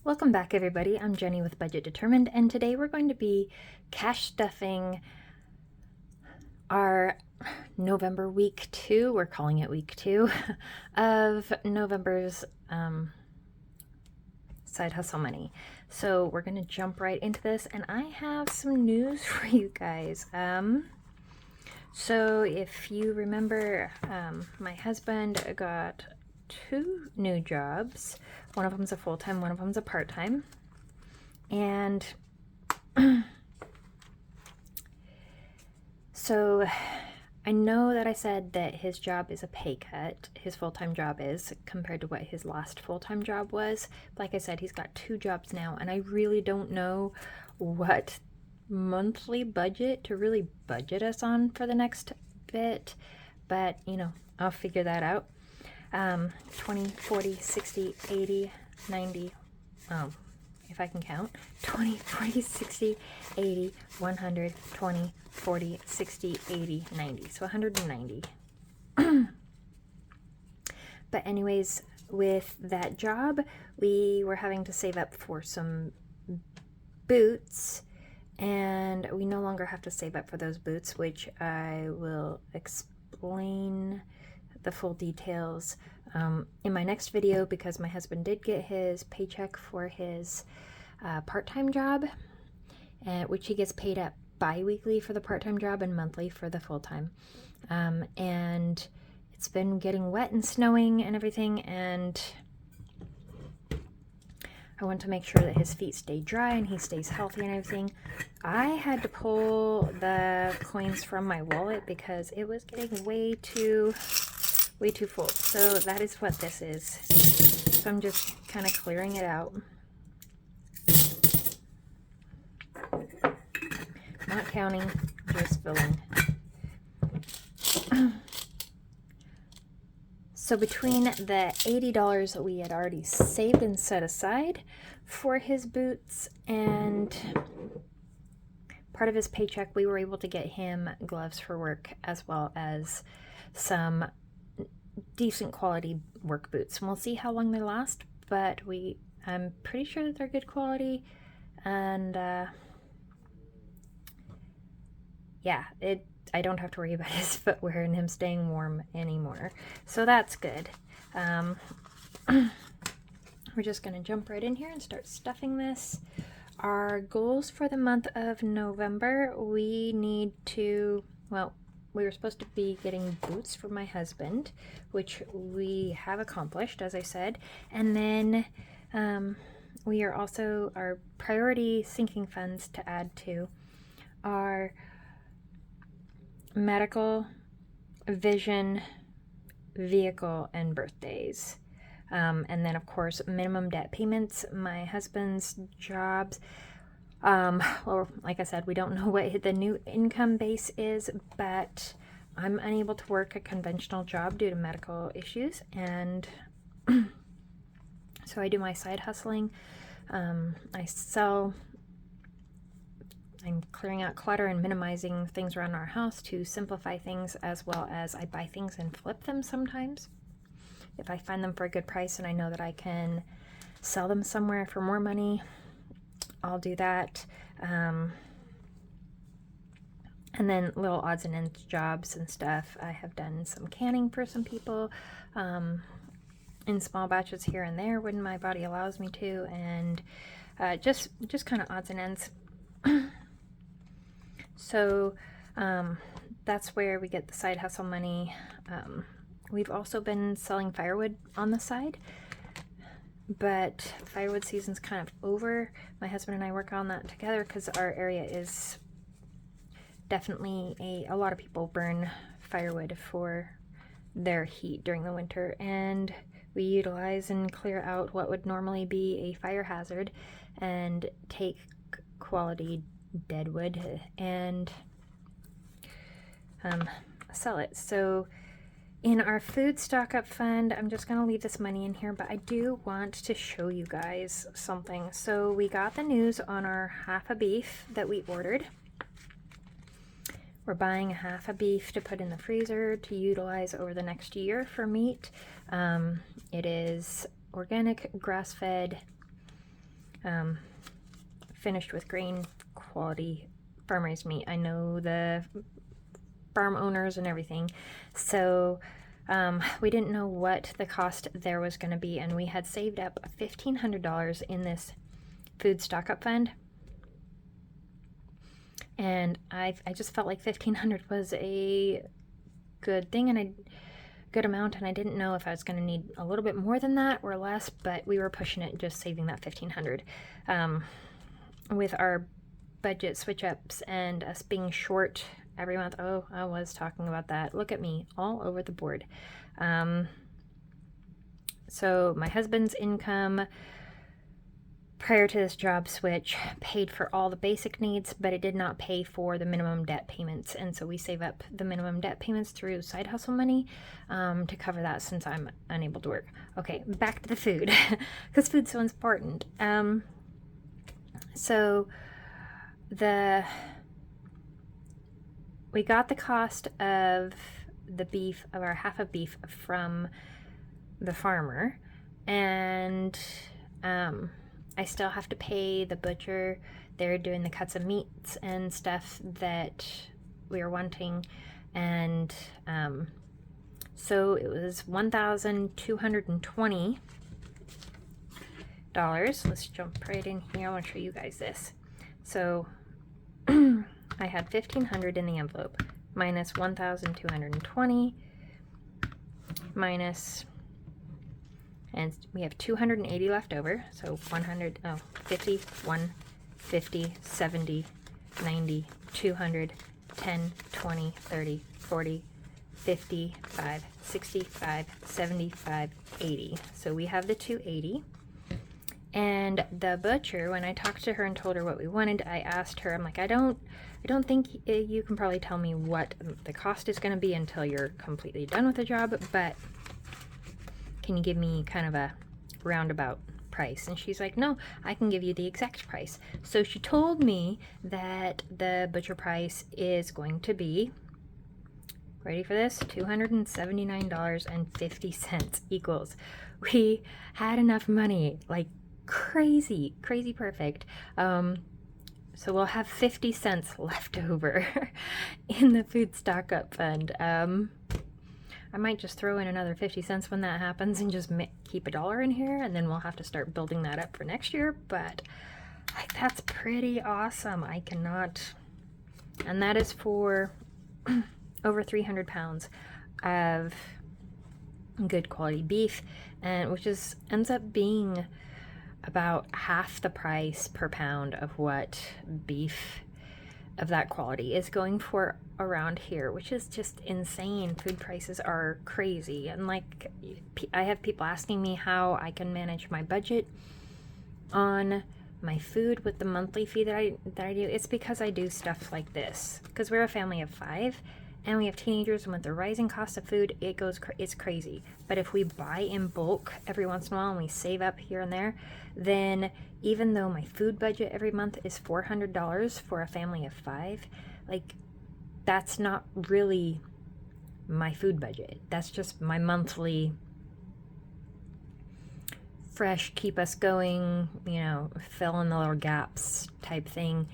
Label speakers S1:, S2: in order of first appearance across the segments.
S1: Welcome back, everybody. I'm Jenny with Budget Determined, and today we're going to be cash stuffing our November week 2, we're calling it week 2, of November's side hustle money. So we're going to jump right into this, and I have some news for you guys. So if you remember, my husband got 2 new jobs. One of them's a full-time, one of them's a part-time. And so I know that I said that his job is a pay cut, his full-time job is, compared to what his last full-time job was. Like I said, he's got 2 jobs now, and I really don't know what monthly budget to really budget us on for the next bit, but I'll figure that out. 20, 40, 60, 80, 90, if I can count, 20, 40, 60, 80, 100, 20, 40, 60, 80, 90. So 190. But anyways, with that job, we were having to save up for some boots, and we no longer have to save up for those boots, which I will explain the full details in my next video, because my husband did get his paycheck for his part-time job, which he gets paid at bi-weekly for the part-time job and monthly for the full-time. And it's been getting wet and snowing and everything, and I want to make sure that his feet stay dry and he stays healthy and everything. I had to pull the coins from my wallet because it was getting way too full. So that is what this is. So I'm just kind of clearing it out. Not counting, just filling. So between the $80 that we had already saved and set aside for his boots and part of his paycheck, we were able to get him gloves for work, as well as some decent quality work boots. And we'll see how long they last, but I'm pretty sure that they're good quality, and I don't have to worry about his footwear and him staying warm anymore. So that's good. We're just going to jump right in here and start stuffing this. Our goals for the month of November, we need to, we were supposed to be getting boots for my husband, which we have accomplished, as I said. And then we are also, our priority sinking funds to add to are medical, vision, vehicle, and birthdays. And then, of course, minimum debt payments. My husband's jobs, well, like I said, we don't know what the new income base is, but I'm unable to work a conventional job due to medical issues, and so I do my side hustling. I'm clearing out clutter and minimizing things around our house to simplify things, as well as I buy things and flip them sometimes. If I find them for a good price and I know that I can sell them somewhere for more money, I'll do that. And then little odds and ends jobs and stuff. I have done some canning for some people in small batches here and there when my body allows me to, and just kind of odds and ends. So that's where we get the side hustle money. We've also been selling firewood on the side, but firewood season's kind of over. My husband and I work on that together because our area is definitely a lot of people burn firewood for their heat during the winter, and we utilize and clear out what would normally be a fire hazard and take quality dead wood and sell it. So in our food stock up fund, I'm just going to leave this money in here, but I do want to show you guys something. So we got the news on our half a beef that we ordered. We're buying a half a beef to put in the freezer to utilize over the next year for meat. It is organic, grass-fed, finished with grain, quality farmer's meat. I know the farm owners and everything. So we didn't know what the cost there was going to be, and we had saved up $1,500 in this food stock up fund. And I just felt like $1,500 was a good thing and a good amount, and I didn't know if I was going to need a little bit more than that or less, but we were pushing it, just saving that $1,500. With our budget switch ups and us being short every month. Oh, I was talking about that. Look at me, all over the board. So my husband's income prior to this job switch paid for all the basic needs, but it did not pay for the minimum debt payments. And so we save up the minimum debt payments through side hustle money to cover that, since I'm unable to work. Okay, back to the food, because food's so important. So we got the cost of the beef, of our half of beef, from the farmer, and I still have to pay the butcher. They're doing the cuts of meats and stuff that we were wanting, and so it was $1,220. Let's jump right in here. I want to show you guys this. So I had $1,500 in the envelope, minus $1,220, minus, and we have $280 left over. So 50, 150, 70, 90, 200, 10, 20, 30, 40, 55, 65, 75, 80. So we have the 280. And the butcher, when I talked to her and told her what we wanted, I asked her, I'm like, I don't think you can probably tell me what the cost is going to be until you're completely done with the job, but can you give me kind of a roundabout price? And she's like, no, I can give you the exact price. So she told me that the butcher price is going to be, ready for this, $279.50 equals. We had enough money, like crazy perfect. So we'll have 50 cents left over in the food stock up fund. I might just throw in another 50 cents when that happens and just keep $1 in here, and then we'll have to start building that up for next year. But that's pretty awesome. I cannot, and that is for over 300 pounds of good quality beef, and which ends up being about half the price per pound of what beef of that quality is going for around here, which is just insane. Food prices are crazy, and like, I have people asking me how I can manage my budget on my food with the monthly fee that I do. It's because I do stuff like this, because we're a family of 5 and we have teenagers, and with the rising cost of food, it's crazy. But if we buy in bulk every once in a while and we save up here and there, then even though my food budget every month is $400 for a family of 5, like, that's not really my food budget. That's just my monthly fresh, keep us going, fill in the little gaps type thing.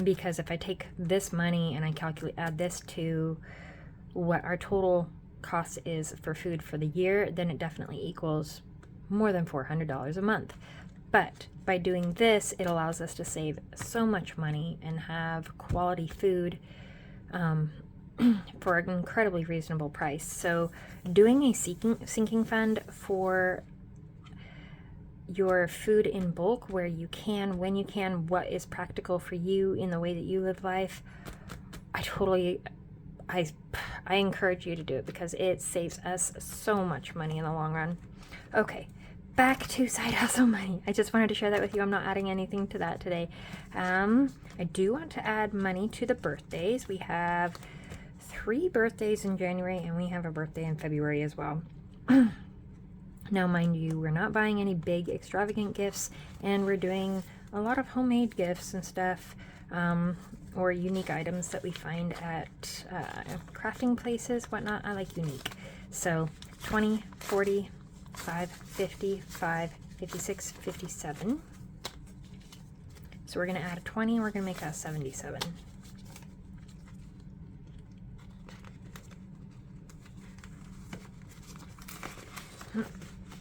S1: Because if I take this money and I add this to what our total cost is for food for the year, then it definitely equals more than $400 a month. But by doing this, it allows us to save so much money and have quality food for an incredibly reasonable price. So doing a sinking fund for your food in bulk, where you can, when you can, what is practical for you in the way that you live life, I encourage you to do it, because it saves us so much money in the long run. Okay, back to side hustle money. I just wanted to share that with you. I'm not adding anything to that today. I do want to add money to the birthdays. We have 3 birthdays in January, and we have a birthday in February as well. Now, mind you, we're not buying any big extravagant gifts, and we're doing a lot of homemade gifts and stuff, or unique items that we find at crafting places, whatnot. I like unique. So 20, 40, 5, 50, 5, 56, 57. So we're going to add a 20, we're going to make that 77.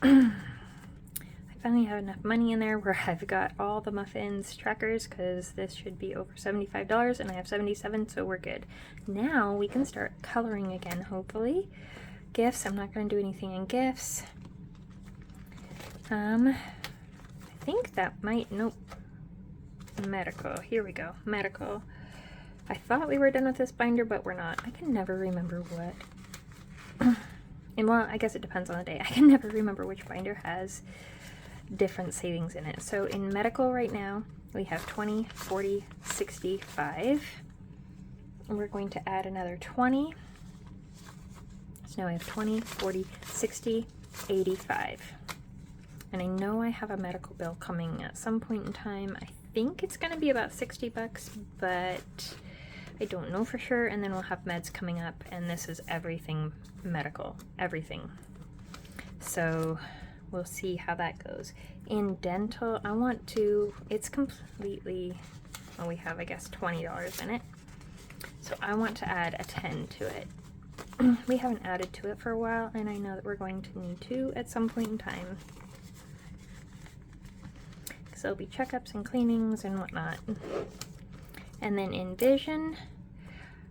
S1: I finally have enough money in there where I've got all the muffins trackers, because this should be over $75 and I have 77, so we're good. Now we can start coloring again, hopefully. Gifts, I'm not going to do anything in gifts. I think that might, nope. Medical, here we go, medical. I thought we were done with this binder, but we're not. I can never remember what. And well, I guess it depends on the day. I can never remember which binder has different savings in it. So in medical right now, we have 20, 40, 65. And we're going to add another 20. So now we have 20, 40, 60, 85. And I know I have a medical bill coming at some point in time. I think it's going to be about 60 bucks, but I don't know for sure. And then we'll have meds coming up, and this is everything medical, everything. So we'll see how that goes. In dental, I want to, it's completely, well, we have, I guess, $20 in it. So I want to add a 10 to it. We haven't added to it for a while, and I know that we're going to need to at some point in time. Because there'll be checkups and cleanings and whatnot. And then in vision,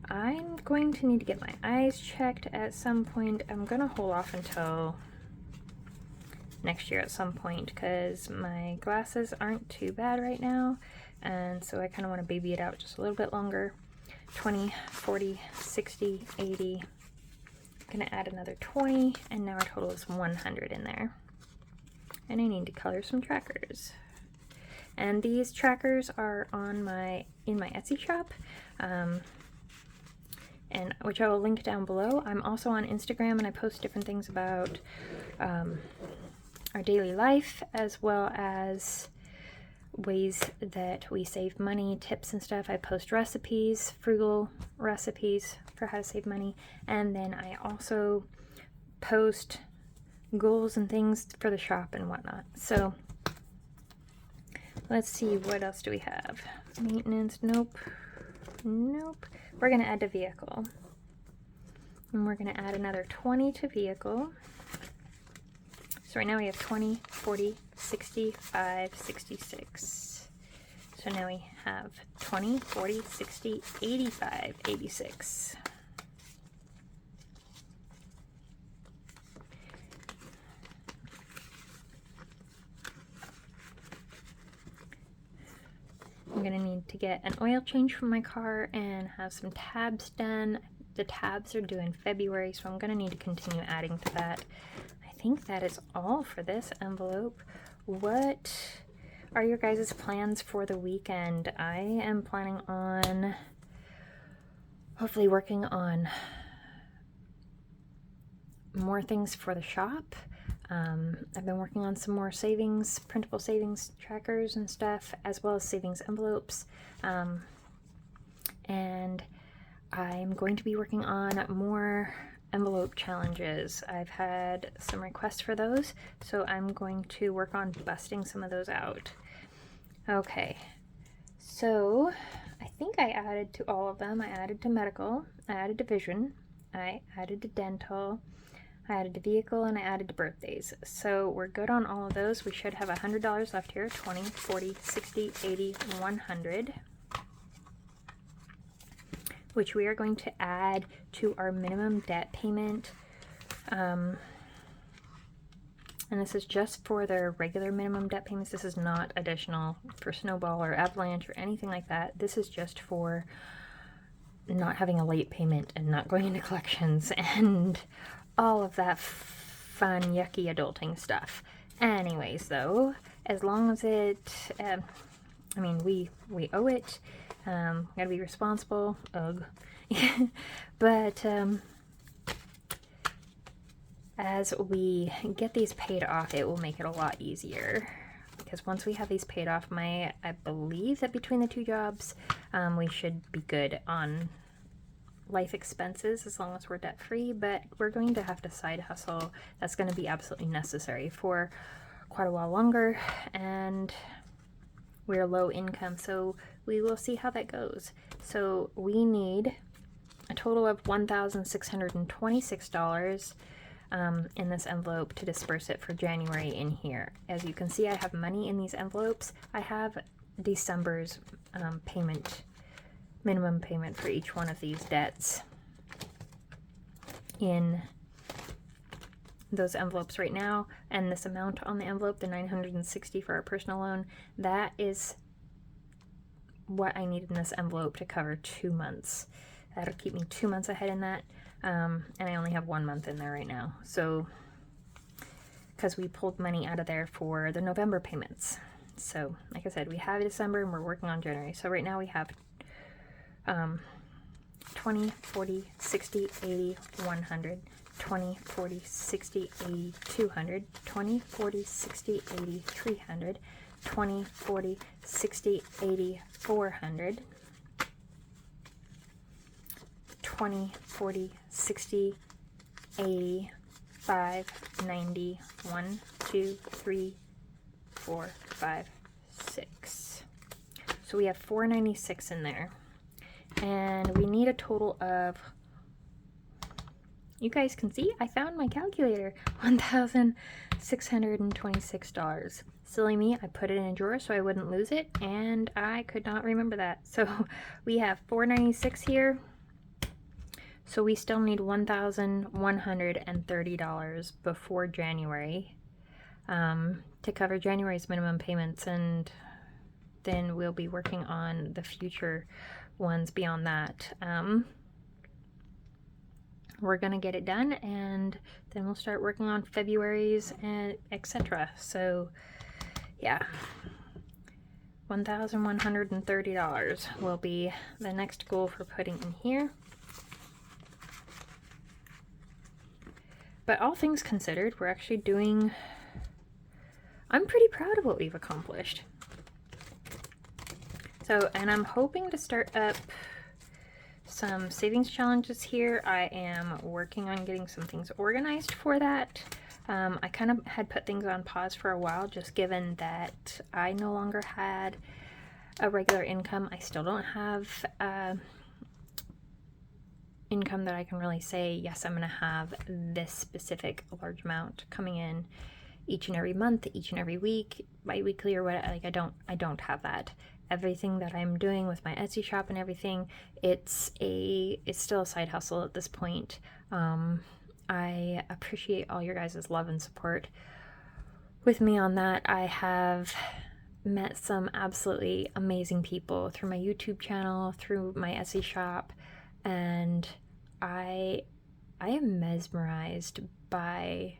S1: I'm going to need to get my eyes checked at some point. I'm going to hold off until next year at some point, because my glasses aren't too bad right now, and so I kind of want to baby it out just a little bit longer. 20, 40, 60, 80. I'm going to add another 20, and now our total is 100 in there. And I need to color some trackers. And these trackers are on in my Etsy shop, and which I will link down below. I'm also on Instagram, and I post different things about our daily life, as well as ways that we save money, tips and stuff. I post recipes, frugal recipes for how to save money, and then I also post goals and things for the shop and whatnot. So let's see, what else do we have? Maintenance, nope. We're going to add to vehicle, and we're going to add another 20 to vehicle. So right now we have 20, 40, 65, 66. So now we have 20, 40, 60, 85, 86. I'm going to need to get an oil change for my car and have some tabs done. The tabs are due in February, so I'm going to need to continue adding to that. I think that is all for this envelope. What are your guys' plans for the weekend? I am planning on hopefully working on more things for the shop. I've been working on some more savings, printable savings trackers and stuff, as well as savings envelopes. And I'm going to be working on more envelope challenges. I've had some requests for those, so I'm going to work on busting some of those out. Okay, so I think I added to all of them. I added to medical, I added to vision, I added to dental, I added to vehicle, and I added to birthdays. So we're good on all of those. We should have $100 left here. 20, 40, 60, 80, 100. Which we are going to add to our minimum debt payment. And this is just for their regular minimum debt payments. This is not additional for Snowball or Avalanche or anything like that. This is just for not having a late payment and not going into collections and all of that fun, yucky adulting stuff. Anyways, though, as long as it, I mean, we owe it. Gotta be responsible. Ugh. But as we get these paid off, it will make it a lot easier. Because once we have these paid off, I believe that between the two jobs, we should be good on life expenses as long as we're debt free. But we're going to have to side hustle. That's going to be absolutely necessary for quite a while longer, and we're low income, so we will see how that goes. So we need a total of $1,626 in this envelope to disperse it for January in here. As you can see, I have money in these envelopes. I have December's minimum payment for each one of these debts in those envelopes right now, and this amount on the envelope, the $960 for our personal loan, that is what I need in this envelope to cover 2 months. That'll keep me 2 months ahead in that, and I only have 1 month in there right now. So, because we pulled money out of there for the November payments. So, like I said, we have December and we're working on January. So right now we have 20, 40, 60, 80, 100, 20, 40, 60, 80, 200, 20, 40, 60, 80, 300, 20, 40, 60, 80, 400, 20, 40, 60, 80, 5, 90, 1, 2, 3, 4, 5, 6. So we have 496 in there. And we need a total of, you guys can see, I found my calculator, $1,626. Silly me, I put it in a drawer so I wouldn't lose it, and I could not remember that. So we have $496 here. So we still need $1,130 before January to cover January's minimum payments, and then we'll be working on the future ones beyond that. We're gonna get it done, and then we'll start working on February's and etc. So yeah, $1,130 will be the next goal for putting in here. But all things considered, we're actually doing, I'm pretty proud of what we've accomplished. So, and I'm hoping to start up some savings challenges here. I am working on getting some things organized for that. I kind of had put things on pause for a while, just given that I no longer had a regular income. I still don't have income that I can really say, yes, I'm going to have this specific large amount coming in each and every month, each and every week, bi-weekly or what. Like I don't have that. Everything that I'm doing with my Etsy shop and everything, it's still a side hustle at this point. I appreciate all your guys' love and support with me on that. I have met some absolutely amazing people through my YouTube channel, through my Etsy shop, and I am mesmerized by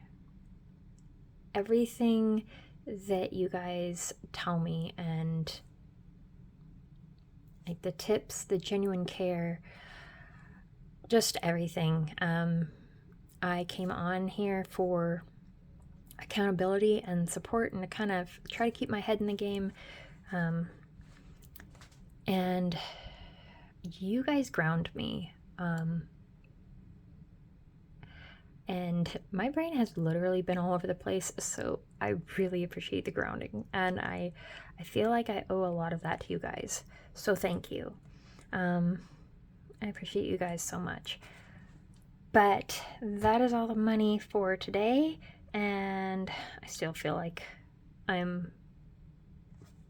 S1: everything that you guys tell me, and like the tips, the genuine care, just everything. I came on here for accountability and support and to kind of try to keep my head in the game. And you guys ground me. And my brain has literally been all over the place, so I really appreciate the grounding. And I feel like I owe a lot of that to you guys. So thank you. I appreciate you guys so much. But that is all the money for today, and I still feel like I'm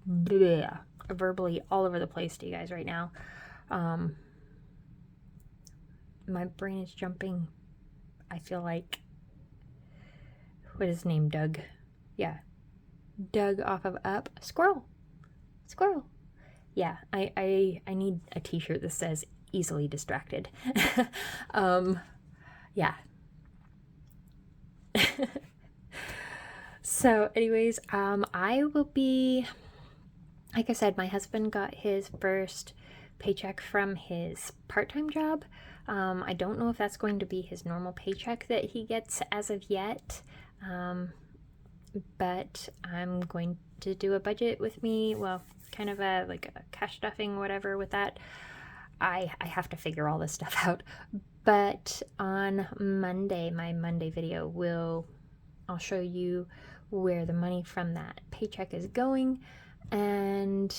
S1: verbally all over the place to you guys right now. My brain is jumping. I feel like, what is his name? Doug. Yeah. Doug off of Up. Squirrel. Yeah, I need a t-shirt that says easily distracted. Yeah. So anyways, I will be, like I said, my husband got his first paycheck from his part-time job. I don't know if that's going to be his normal paycheck that he gets as of yet, but I'm going to do a budget with me, well, kind of a cash stuffing, whatever with that. I have to figure all this stuff out, but on Monday, my Monday video will I'll show you where the money from that paycheck is going, and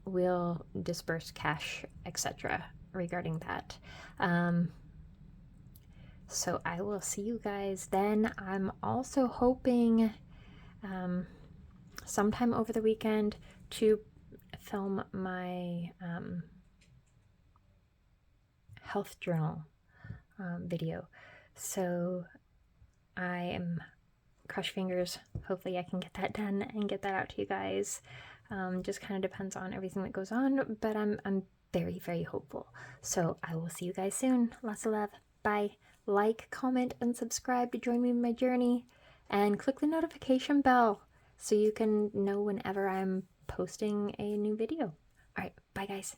S1: we'll disperse cash, etc. regarding that. So I will see you guys then. I'm also hoping sometime over the weekend to film my health journal video. So I am cross fingers. Hopefully I can get that done and get that out to you guys. Just kind of depends on everything that goes on, but I'm very, very hopeful. So I will see you guys soon. Lots of love. Bye. Like, comment, and subscribe to join me in my journey. And click the notification bell so you can know whenever I'm posting a new video. All right, bye guys.